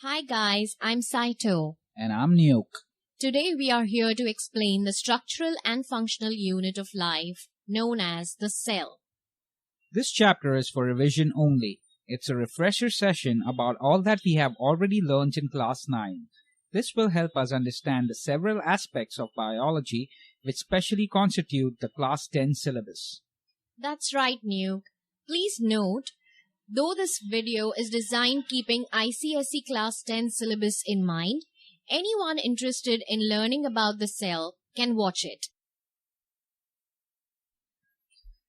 Hi guys, I'm Saito. And I'm Nuke. Today we are here to explain the structural and functional unit of life known as the cell. This chapter is for revision only. It's a refresher session about all that we have already learned in Class 9. This will help us understand the several aspects of biology which specially constitute the Class 10 syllabus. That's right, Nuke. Please note, though this video is designed keeping ICSE Class 10 syllabus in mind, anyone interested in learning about the cell can watch it.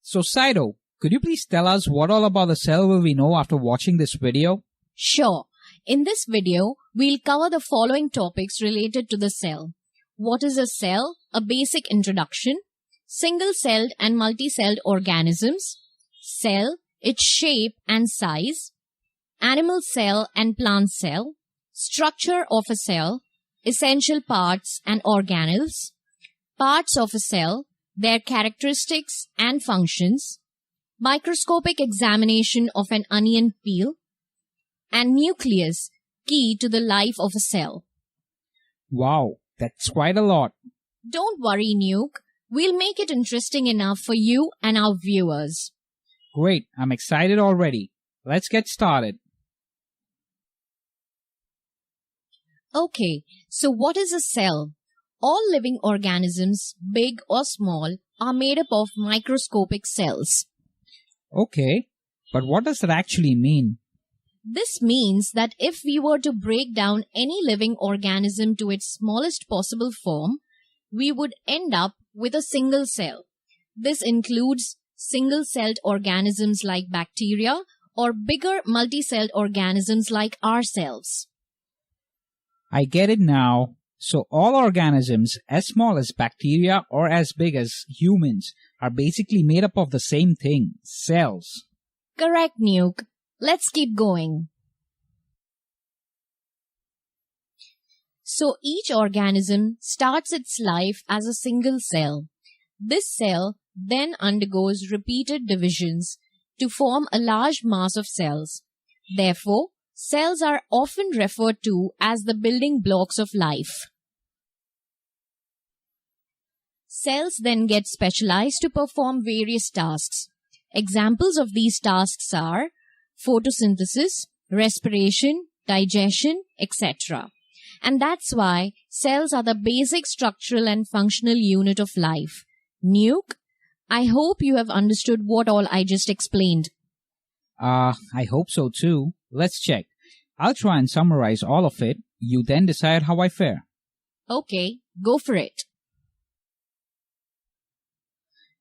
So Saito, could you please tell us what all about the cell will we know after watching this video? Sure. In this video, we'll cover the following topics related to the cell. What is a cell? A basic introduction. Single-celled and multicelled organisms. Cell, its shape and size. Animal cell and plant cell. Structure of a cell. Essential parts and organelles. Parts of a cell, their characteristics and functions. Microscopic examination of an onion peel. And nucleus, key to the life of a cell. Wow, that's quite a lot. Don't worry, Nuke. We'll make it interesting enough for you and our viewers. Great, I'm excited already. Let's get started. Okay, so what is a cell? All living organisms, big or small, are made up of microscopic cells. Okay, but what does that actually mean? This means that if we were to break down any living organism to its smallest possible form, we would end up with a single cell. This includes single-celled organisms like bacteria or bigger multicelled organisms like ourselves. I get it now. So all organisms, as small as bacteria or as big as humans, are basically made up of the same thing, cells. Correct, Nuke. Let's keep going. So each organism starts its life as a single cell. This cell then undergoes repeated divisions to form a large mass of cells. Therefore, cells are often referred to as the building blocks of life. Cells then get specialized to perform various tasks. Examples of these tasks are photosynthesis, respiration, digestion, etc. And that's why cells are the basic structural and functional unit of life. Nuke, I hope you have understood what all I just explained. I hope so too. Let's check. I'll try and summarize all of it. You then decide how I fare. Okay, go for it.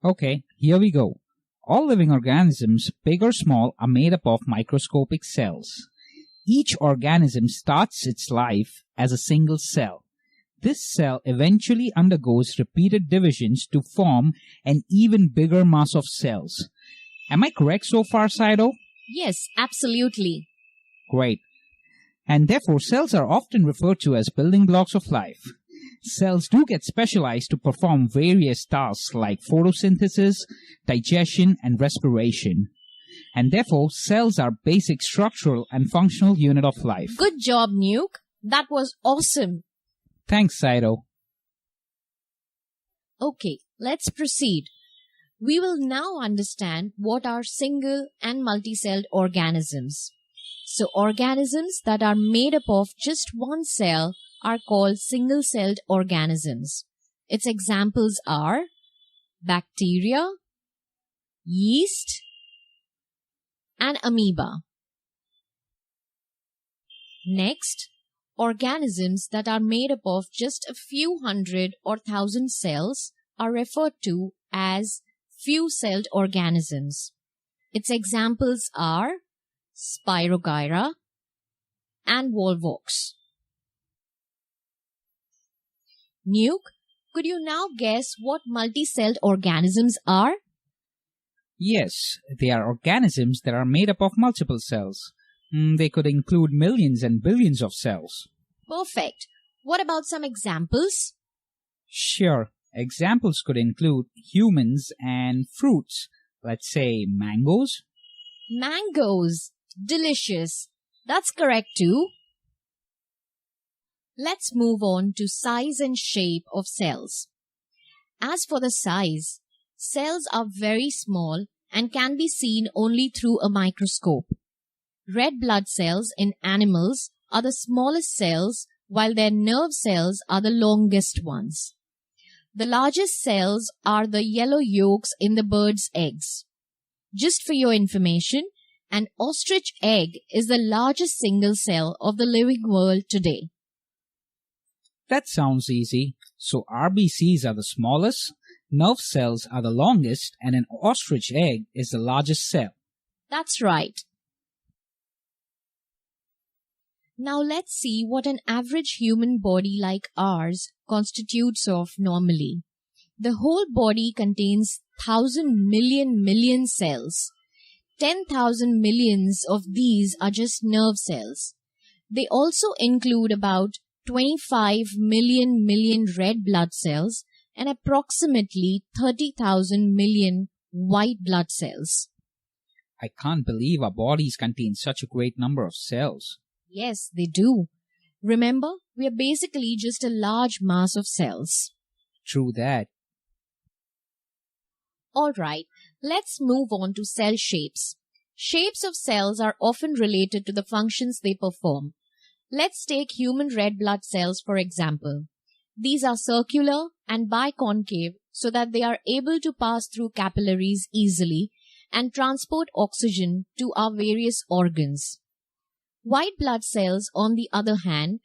Okay, here we go. All living organisms, big or small, are made up of microscopic cells. Each organism starts its life as a single cell. This cell eventually undergoes repeated divisions to form an even bigger mass of cells. Am I correct so far, Saito? Yes, absolutely. Great. And therefore, cells are often referred to as building blocks of life. Cells do get specialized to perform various tasks like photosynthesis, digestion, and respiration. And therefore, cells are basic structural and functional unit of life. Good job, Nuke. That was awesome. Thanks, Saito. Okay, let's proceed. We will now understand what are single and multicelled organisms. So, organisms that are made up of just one cell are called single-celled organisms. Its examples are bacteria, yeast, and amoeba. Next, organisms that are made up of just a few hundred or thousand cells are referred to as few-celled organisms. Its examples are Spirogyra and Volvox. Nuke, could you now guess what multicelled organisms are? Yes, they are organisms that are made up of multiple cells. They could include millions and billions of cells. Perfect. What about some examples? Sure. Examples could include humans and fruits. Let's say mangoes. Mangoes. Delicious. That's correct too. Let's move on to size and shape of cells. As for the size, cells are very small and can be seen only through a microscope. Red blood cells in animals are the smallest cells, while their nerve cells are the longest ones. The largest cells are the yellow yolks in the bird's eggs. Just for your information, an ostrich egg is the largest single cell of the living world today. That sounds easy. So RBCs are the smallest, nerve cells are the longest, and an ostrich egg is the largest cell. That's right. Now let's see what an average human body like ours constitutes of normally. The whole body contains 1,000 million cells. 10,000 millions of these are just nerve cells. They also include about 25 million red blood cells and approximately 30,000 million white blood cells. I can't believe our bodies contain such a great number of cells. Yes, they do. Remember, we are basically just a large mass of cells. True that. Alright, let's move on to cell shapes. Shapes of cells are often related to the functions they perform. Let's take human red blood cells for example. These are circular and biconcave so that they are able to pass through capillaries easily and transport oxygen to our various organs. White blood cells, on the other hand,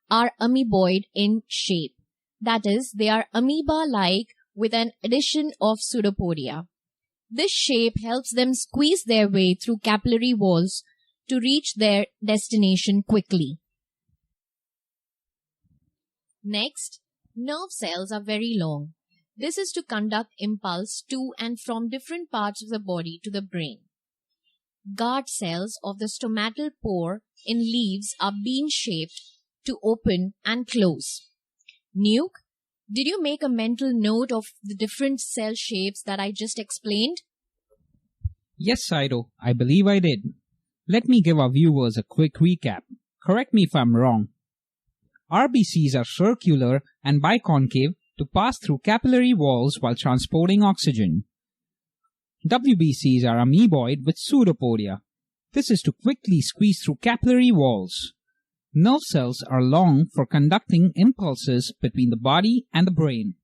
are amoeboid in shape. That is, they are amoeba-like with an addition of pseudopodia. This shape helps them squeeze their way through capillary walls to reach their destination quickly. Next, nerve cells are very long. This is to conduct impulse to and from different parts of the body to the brain. Guard cells of the stomatal pore in leaves are bean-shaped to open and close. Nuke, did you make a mental note of the different cell shapes that I just explained? Yes, Saito, I believe I did. Let me give our viewers a quick recap. Correct me if I'm wrong. RBCs are circular and biconcave to pass through capillary walls while transporting oxygen. WBCs are amoeboid with pseudopodia. This is to quickly squeeze through capillary walls. Nerve cells are long for conducting impulses between the body and the brain.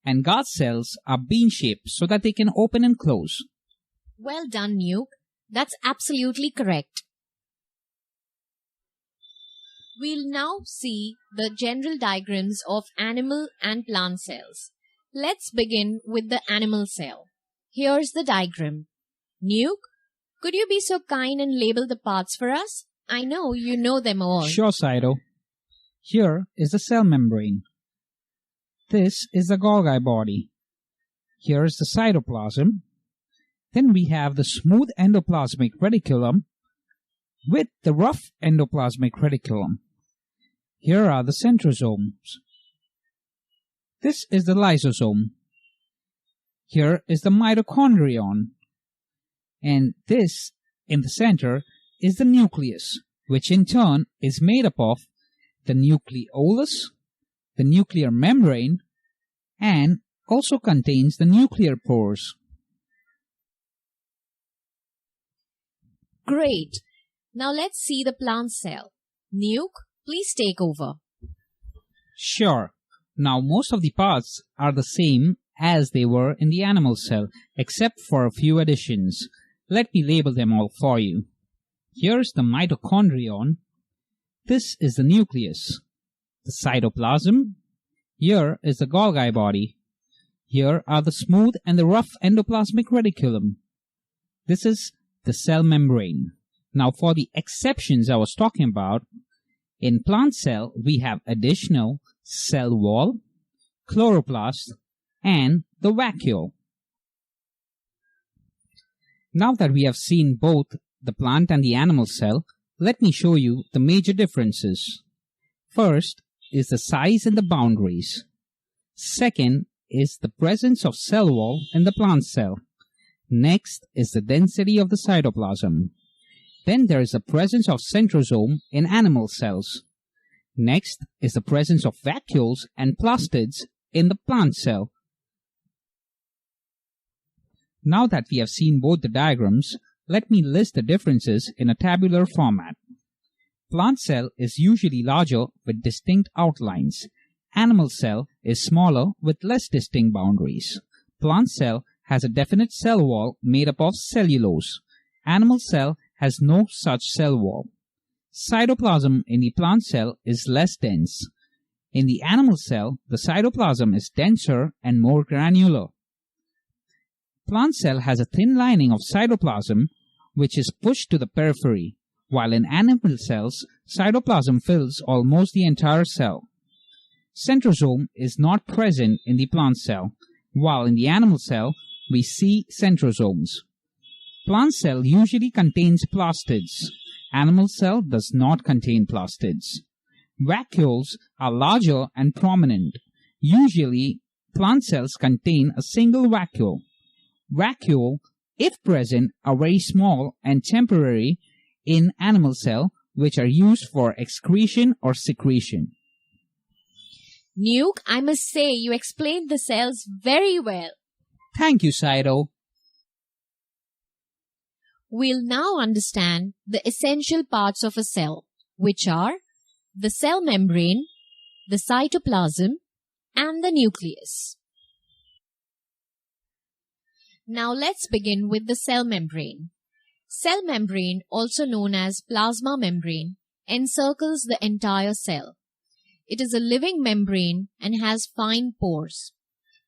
And guard cells are bean-shaped so that they can open and close. Well done, Nuke. That's absolutely correct. We'll now see the general diagrams of animal and plant cells. Let's begin with the animal cell. Here's the diagram. Nuke, could you be so kind and label the parts for us? I know you know them all. Sure, Saito. Here is the cell membrane. This is the Golgi body. Here is the cytoplasm. Then we have the smooth endoplasmic reticulum with the rough endoplasmic reticulum. Here are the centrosomes. This is the lysosome. Here is the mitochondrion. And this, in the center, is the nucleus, which in turn is made up of the nucleolus, the nuclear membrane, and also contains the nuclear pores. Great. Now let's see the plant cell. Nuke, please take over. Sure. Now most of the parts are the same as they were in the animal cell, except for a few additions. Let me label them all for you. Here's the mitochondrion. This is the nucleus. The cytoplasm. Here is the Golgi body. Here are the smooth and the rough endoplasmic reticulum. This is the cell membrane. Now for the exceptions I was talking about, in plant cell we have additional cell wall, chloroplast, and the vacuole. Now that we have seen both the plant and the animal cell, let me show you the major differences. First is the size and the boundaries. Second is the presence of cell wall in the plant cell. Next is the density of the cytoplasm. Then there is the presence of centrosome in animal cells. Next is the presence of vacuoles and plastids in the plant cell. Now that we have seen both the diagrams, let me list the differences in a tabular format. Plant cell is usually larger with distinct outlines. Animal cell is smaller with less distinct boundaries. Plant cell has a definite cell wall made up of cellulose. Animal cell has no such cell wall. Cytoplasm in the plant cell is less dense. In the animal cell, the cytoplasm is denser and more granular. Plant cell has a thin lining of cytoplasm which is pushed to the periphery, while in animal cells, cytoplasm fills almost the entire cell. Centrosome is not present in the plant cell, while in the animal cell, we see centrosomes. Plant cell usually contains plastids. Animal cell does not contain plastids. Vacuoles are larger and prominent. Usually, plant cells contain a single vacuole. Vacuole, if present, are very small and temporary in animal cell, which are used for excretion or secretion. Nuke, I must say you explained the cells very well. Thank you, Saito. We'll now understand the essential parts of a cell, which are the cell membrane, the cytoplasm, and the nucleus. Now let's begin with the cell membrane. Cell membrane, also known as plasma membrane, encircles the entire cell. It is a living membrane and has fine pores.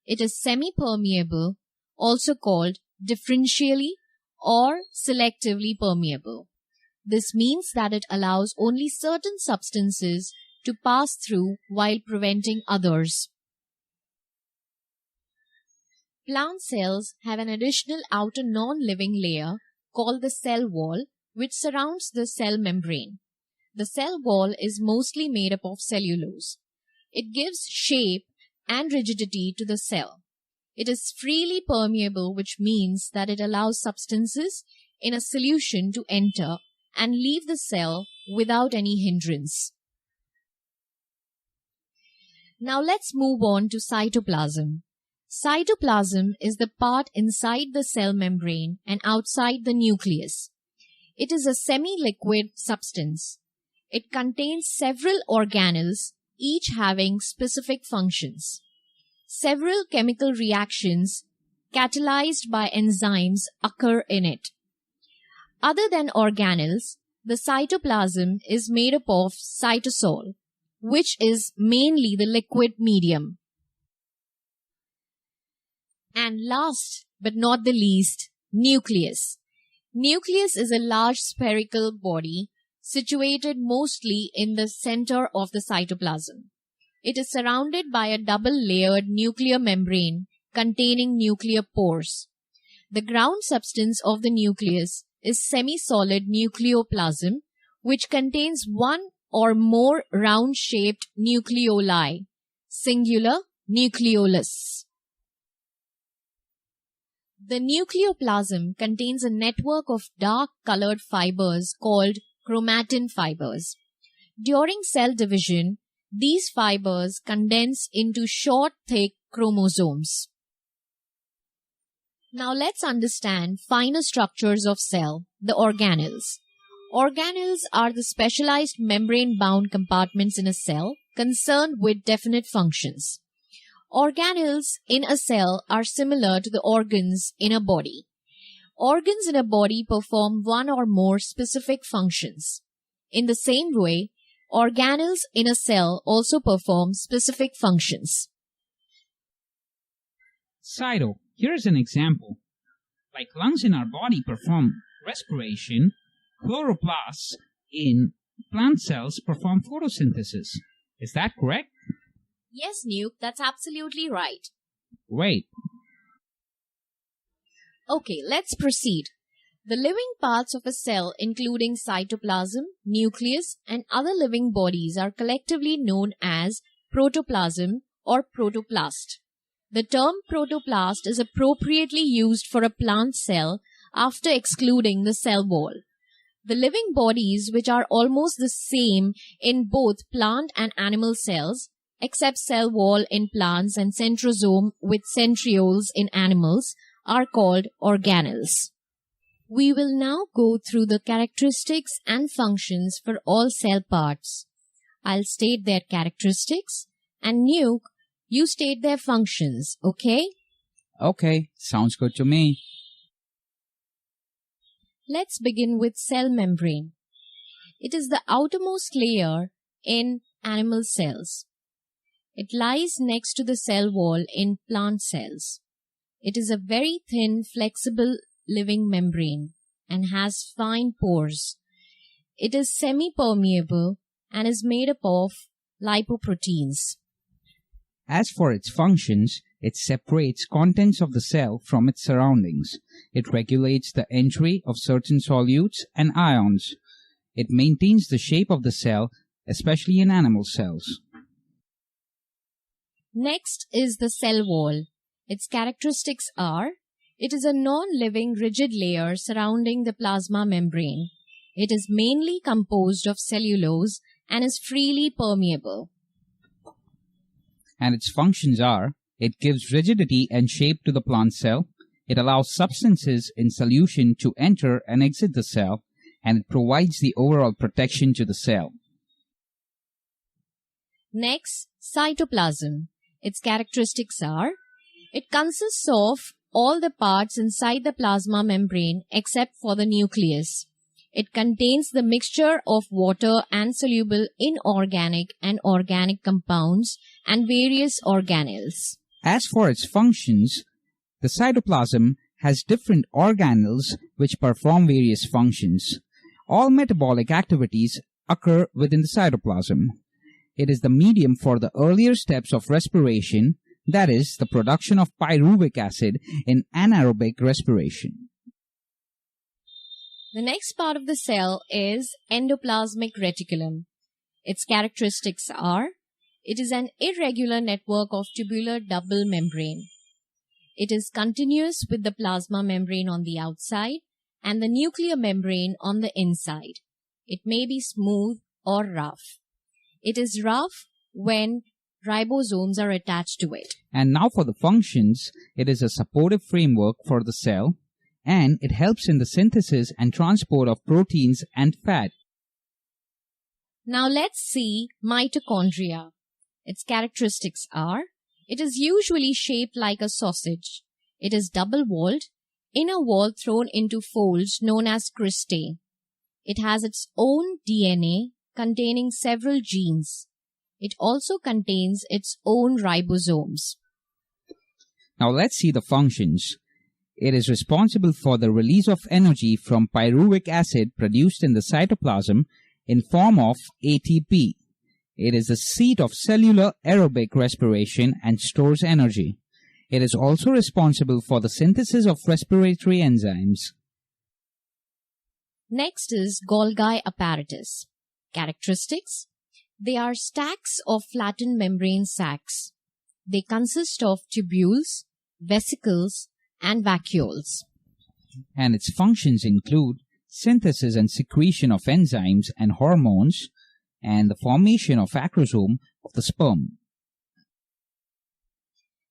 It is semi-permeable, also called differentially or selectively permeable. This means that it allows only certain substances to pass through while preventing others. Plant cells have an additional outer non-living layer called the cell wall, which surrounds the cell membrane. The cell wall is mostly made up of cellulose. It gives shape and rigidity to the cell. It is freely permeable, which means that it allows substances in a solution to enter and leave the cell without any hindrance. Now let's move on to cytoplasm. Cytoplasm is the part inside the cell membrane and outside the nucleus. It is a semi-liquid substance. It contains several organelles, each having specific functions. Several chemical reactions catalyzed by enzymes occur in it. Other than organelles, the cytoplasm is made up of cytosol, which is mainly the liquid medium. And last but not the least, nucleus. Nucleus is a large spherical body situated mostly in the center of the cytoplasm. It is surrounded by a double-layered nuclear membrane containing nuclear pores. The ground substance of the nucleus is semi-solid nucleoplasm, which contains one or more round-shaped nucleoli, singular nucleolus. The nucleoplasm contains a network of dark-colored fibers called chromatin fibers. During cell division, these fibers condense into short, thick chromosomes. Now let's understand finer structures of cell, the organelles. Organelles are the specialized membrane-bound compartments in a cell concerned with definite functions. Organelles in a cell are similar to the organs in a body. Organs in a body perform one or more specific functions. In the same way, organelles in a cell also perform specific functions. Saito, here is an example. Like lungs in our body perform respiration, chloroplasts in plant cells perform photosynthesis. Is that correct? Yes, Nuke, that's absolutely right. Great. Okay, let's proceed. The living parts of a cell, including cytoplasm, nucleus, and other living bodies, are collectively known as protoplasm or protoplast. The term protoplast is appropriately used for a plant cell after excluding the cell wall. The living bodies, which are almost the same in both plant and animal cells, except cell wall in plants and centrosome with centrioles in animals, are called organelles. We will now go through the characteristics and functions for all cell parts. I'll state their characteristics, and Nuke, you state their functions, okay? Okay, sounds good to me. Let's begin with cell membrane. It is the outermost layer in animal cells. It lies next to the cell wall in plant cells. It is a very thin, flexible living membrane and has fine pores. It is semi-permeable and is made up of lipoproteins. As for its functions, it separates contents of the cell from its surroundings. It regulates the entry of certain solutes and ions. It maintains the shape of the cell, especially in animal cells. Next is the cell wall. Its characteristics are: it is a non-living rigid layer surrounding the plasma membrane. It is mainly composed of cellulose and is freely permeable. And its functions are: it gives rigidity and shape to the plant cell, it allows substances in solution to enter and exit the cell, and it provides the overall protection to the cell. Next, cytoplasm. Its characteristics are: it consists of all the parts inside the plasma membrane except for the nucleus. It contains the mixture of water and soluble inorganic and organic compounds and various organelles. As for its functions, the cytoplasm has different organelles which perform various functions. All metabolic activities occur within the cytoplasm. It is the medium for the earlier steps of respiration, that is, the production of pyruvic acid in anaerobic respiration. The next part of the cell is endoplasmic reticulum. Its characteristics are: it is an irregular network of tubular double membrane. It is continuous with the plasma membrane on the outside and the nuclear membrane on the inside. It may be smooth or rough. It is rough when ribosomes are attached to it. And now for the functions, it is a supportive framework for the cell, and it helps in the synthesis and transport of proteins and fat. Now let's see mitochondria. Its characteristics are: it is usually shaped like a sausage. It is double-walled, inner wall thrown into folds known as cristae. It has its own DNA containing several genes. It also contains its own ribosomes. Now let's see the functions. It is responsible for the release of energy from pyruvic acid produced in the cytoplasm in form of ATP. It is the seat of cellular aerobic respiration and stores energy. It is also responsible for the synthesis of respiratory enzymes. Next is Golgi apparatus. Characteristics: they are stacks of flattened membrane sacs. They consist of tubules, vesicles, and vacuoles. And its functions include synthesis and secretion of enzymes and hormones, and the formation of acrosome of the sperm.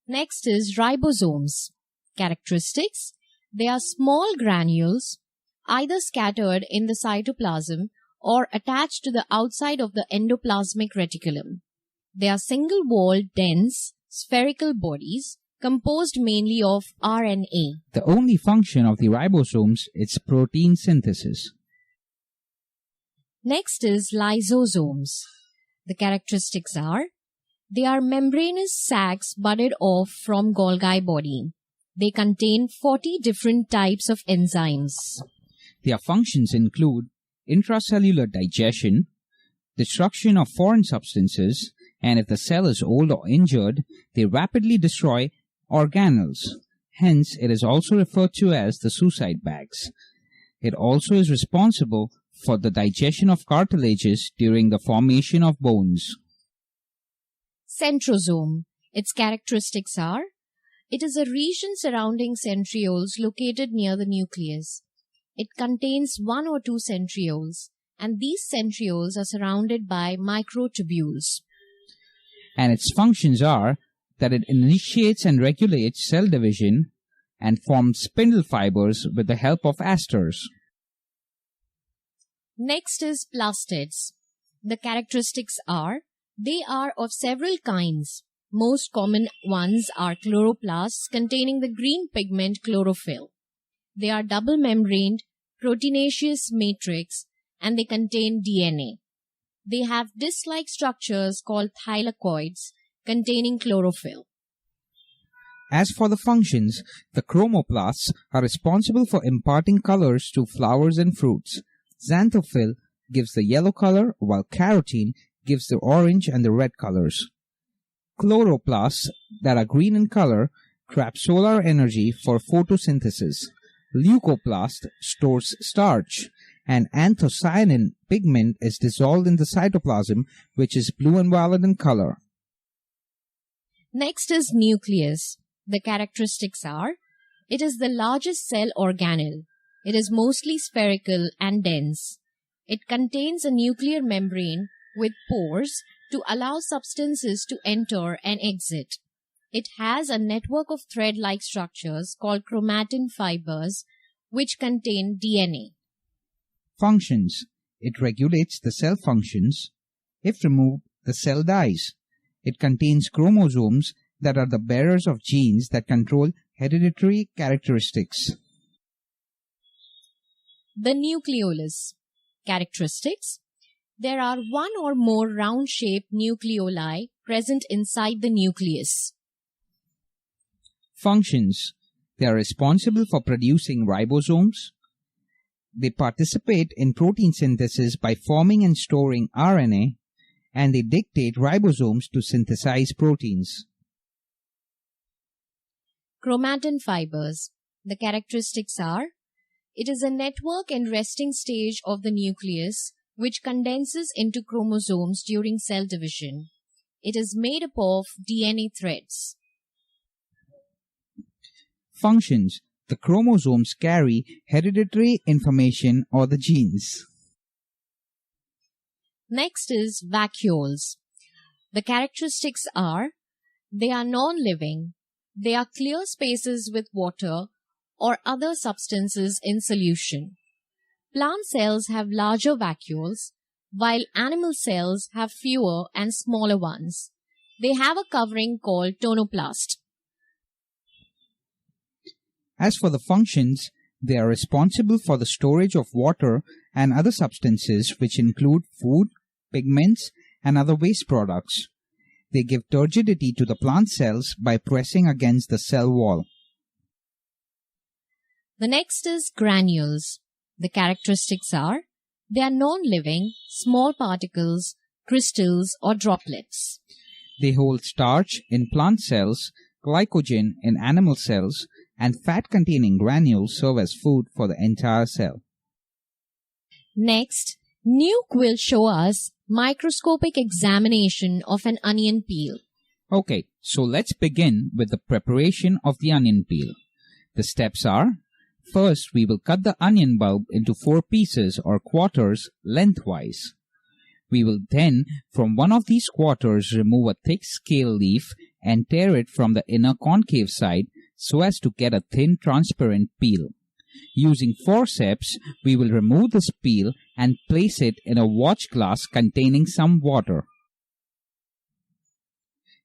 Next is ribosomes. Characteristics: they are small granules, either scattered in the cytoplasm or attached to the outside of the endoplasmic reticulum. They are single-walled, dense, spherical bodies composed mainly of RNA. The only function of the ribosomes is protein synthesis. Next is lysosomes. The characteristics are: they are membranous sacs budded off from Golgi body. They contain 40 different types of enzymes. Their functions include intracellular digestion, destruction of foreign substances, and if the cell is old or injured, they rapidly destroy organelles. Hence, it is also referred to as the suicide bags. It also is responsible for the digestion of cartilages during the formation of bones. Centrosome. Its characteristics are: it is a region surrounding centrioles located near the nucleus. It contains one or two centrioles, and these centrioles are surrounded by microtubules. And its functions are that it initiates and regulates cell division and forms spindle fibers with the help of asters. Next is plastids. The characteristics are, they are of several kinds. Most common ones are chloroplasts containing the green pigment chlorophyll. They are double-membraned, proteinaceous matrix, and they contain DNA. They have disc-like structures called thylakoids containing chlorophyll. As for the functions, the chromoplasts are responsible for imparting colors to flowers and fruits. Xanthophyll gives the yellow color, while carotene gives the orange and the red colors. Chloroplasts that are green in color trap solar energy for photosynthesis. Leucoplast stores starch, and anthocyanin pigment is dissolved in the cytoplasm, which is blue and violet in color. Next is nucleus. The characteristics are, it is the largest cell organelle. It is mostly spherical and dense. It contains a nuclear membrane with pores to allow substances to enter and exit. It has a network of thread-like structures called chromatin fibers which contain DNA. Functions. It regulates the cell functions. If removed, the cell dies. It contains chromosomes that are the bearers of genes that control hereditary characteristics. The nucleolus. Characteristics. There are one or more round-shaped nucleoli present inside the nucleus. Functions. They are responsible for producing ribosomes. They participate in protein synthesis by forming and storing RNA, and they dictate ribosomes to synthesize proteins. Chromatin fibers. The characteristics are, it is a network and resting stage of the nucleus which condenses into chromosomes during cell division. It is made up of DNA threads. Functions. The chromosomes carry hereditary information or the genes. Next is vacuoles. The characteristics are, they are non-living. They are clear spaces with water or other substances in solution. Plant cells have larger vacuoles, while animal cells have fewer and smaller ones. They have a covering called tonoplast. As for the functions, they are responsible for the storage of water and other substances which include food, pigments, and other waste products. They give turgidity to the plant cells by pressing against the cell wall. The next is granules. The characteristics are, they are non-living, small particles, crystals, or droplets. They hold starch in plant cells, glycogen in animal cells, and fat-containing granules serve as food for the entire cell. Next, Nuke will show us microscopic examination of an onion peel. Okay, so let's begin with the preparation of the onion peel. The steps are, first we will cut the onion bulb into 4 pieces or quarters lengthwise. We will then, from one of these quarters, remove a thick scale leaf and tear it from the inner concave side so as to get a thin transparent peel. Using forceps, we will remove this peel and place it in a watch glass containing some water.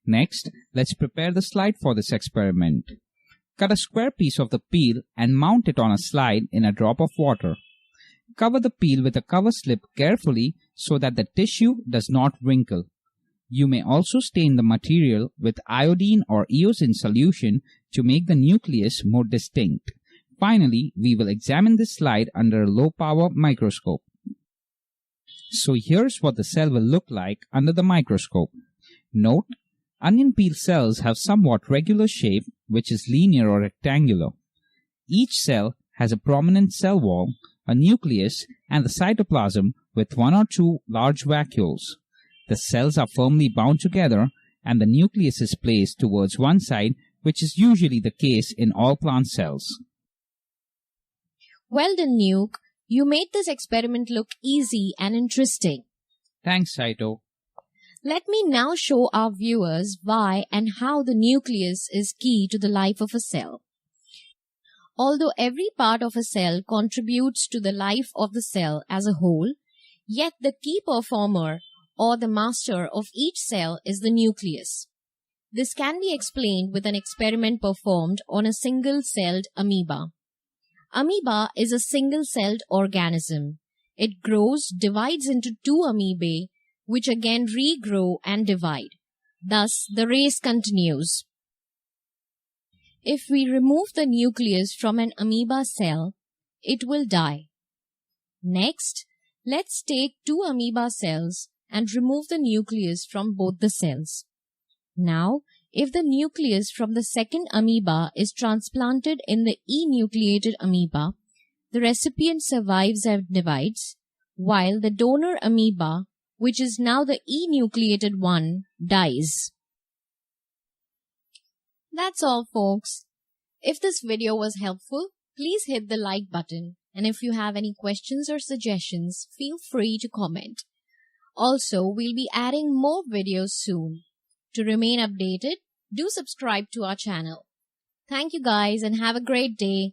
Next, let's prepare the slide for this experiment. Cut a square piece of the peel and mount it on a slide in a drop of water. Cover the peel with a cover slip carefully so that the tissue does not wrinkle. You may also stain the material with iodine or eosin solution to make the nucleus more distinct. Finally, we will examine this slide under a low-power microscope. So here's what the cell will look like under the microscope. Note, onion peel cells have somewhat regular shape, which is linear or rectangular. Each cell has a prominent cell wall, a nucleus, and the cytoplasm with 1 or 2 large vacuoles. The cells are firmly bound together, and the nucleus is placed towards one side, which is usually the case in all plant cells. Well done, Nuke. You made this experiment look easy and interesting. Thanks, Saito. Let me now show our viewers why and how the nucleus is key to the life of a cell. Although every part of a cell contributes to the life of the cell as a whole, yet the key performer or the master of each cell is the nucleus. This can be explained with an experiment performed on a single-celled amoeba. Amoeba is a single-celled organism. It grows, divides into two amoebae, which again regrow and divide. Thus, the race continues. If we remove the nucleus from an amoeba cell, it will die. Next, let's take two amoeba cells and remove the nucleus from both the cells. Now, if the nucleus from the second amoeba is transplanted in the enucleated amoeba, the recipient survives and divides, while the donor amoeba, which is now the enucleated one, dies. That's all, folks. If this video was helpful, please hit the like button, and if you have any questions or suggestions, feel free to comment. Also, we'll be adding more videos soon. To remain updated, do subscribe to our channel. Thank you guys and have a great day.